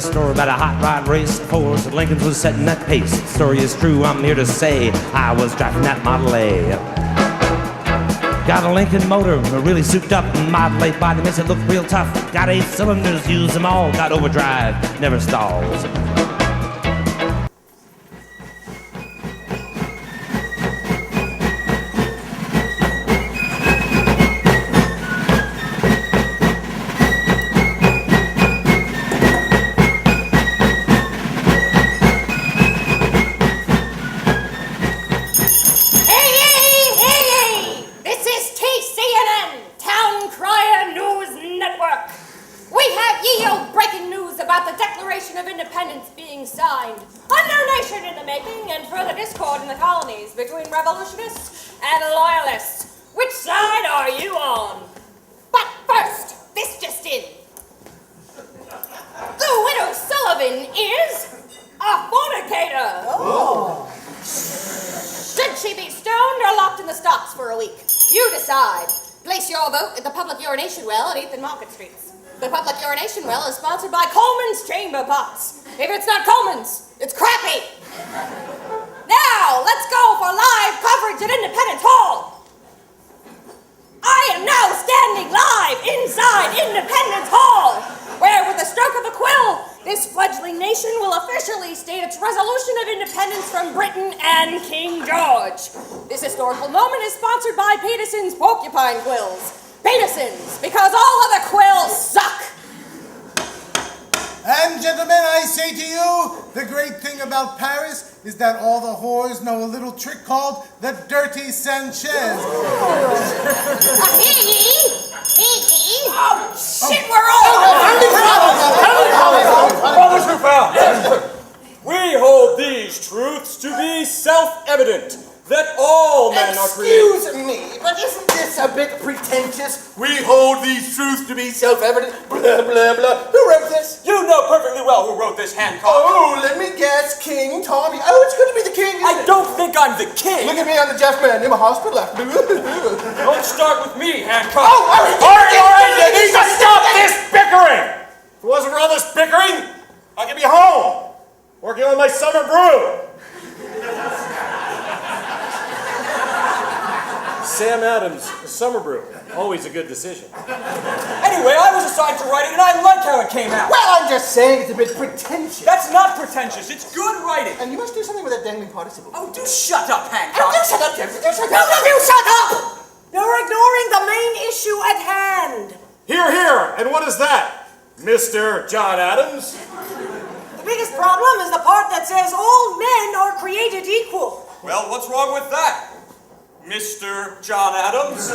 a story about a hot rod race. Fords and Lincolns was setting that pace. The story is true, I'm here to say I was driving that Model A. Got a Lincoln motor, really souped up, Model A body makes it look real tough. Got 8 cylinders, use them all. Got overdrive, never stalls. Revolutionists and loyalists. Which side are you on? But first, this just in. The widow Sullivan is a fornicator. Oh. Should she be stoned or locked in the stocks for a week? You decide. Place your vote at the public urination well at 8th and Market Streets. The public urination well is sponsored by Coleman's Chamber Pots. If it's not Coleman's, it's crappy. Now, let's go for live coverage at Independence Hall. I am now standing live inside Independence Hall, where with the stroke of a quill, this fledgling nation will officially state its resolution of independence from Britain and King George. This historical moment is sponsored by Peterson's Porcupine Quills. Peterson's, because all other quills suck. And gentlemen, I say to you, the great thing about Paris is that all the whores know a little trick called the Dirty Sanchez. Oh, shit, we're all... We hold these truths to be self-evident, that all men are created... Excuse me, but isn't this a bit pretentious? We hold these truths to be self-evident, blah, blah, blah. Who wrote this? You know perfectly well who wrote this, Hancock. Oh, let me guess, King Tommy. Oh, it's good to be the king, I don't think I'm the king. Look at me, I'm the Jeff Man in my hospital. Don't start with me, Hancock. Oh, all right, you need to stop this bickering. If it wasn't for all this bickering, I could be home, working on my summer brew. Sam Adams, summer brew. Always a good decision. Anyway, I was assigned to write it, and I liked how it came out. Well, I'm just saying it's a bit pretentious. That's not pretentious. It's good writing. And you must do something with that dangling participle. Oh, do shut up, Hancock. Oh, do shut up, Jeff. No, you shut up! You're ignoring the main issue at hand. Hear, hear. And what is that, Mr. John Adams? The biggest problem is the part that says all men are created equal. Well, what's wrong with that, Mr. John Adams?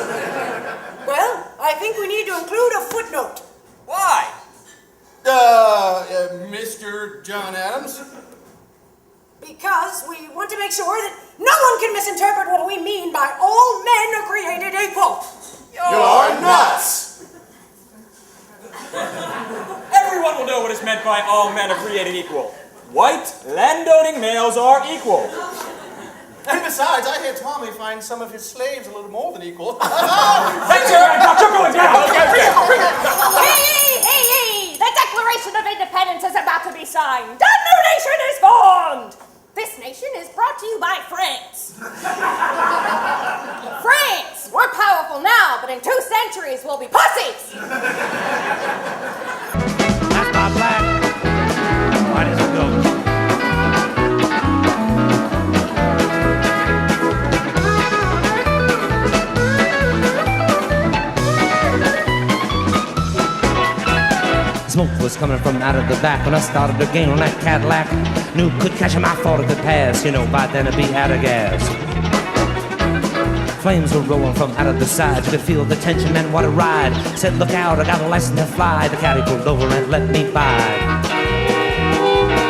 Well, I think we need to include a footnote. Why? Mr. John Adams? Because we want to make sure that no one can misinterpret what we mean by all men are created equal. You're nuts! Everyone will know what is meant by all men are created equal. White, landowning males are equal. And besides, I hear Tommy finds some of his slaves a little more than equal. Thanks, Hancock. You're going down. Hey! The Declaration of Independence is about to be signed. A new nation is formed. This nation is brought to you by France. France, we're powerful now, but in 2 centuries we'll be pussies. That's my black. Why does it go? Smoke was coming from out of the back when I started to gain on that Cadillac. Knew could catch him, I thought it could pass. You know, by then it'd be out of gas. Flames were rolling from out of the sides. You could feel the tension, man, what a ride. Said, look out, I got a license to fly. The caddy pulled over and let me by.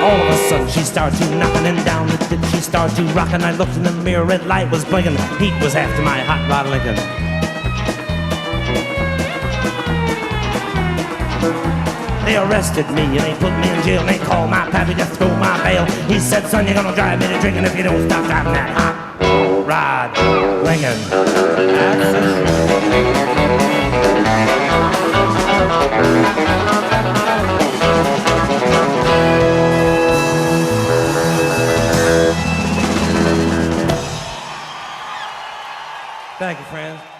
All of a sudden she started to knocking, and down the dip she started to rocking. I looked in the mirror, red light was blinking. Heat was after my hot rod Lincoln. They arrested me and they put me in jail and they called my pappy to throw my bail. He said, son, you're gonna drive me to drinking if you don't stop driving that hot rod Lincoln. That's Thank you, friends.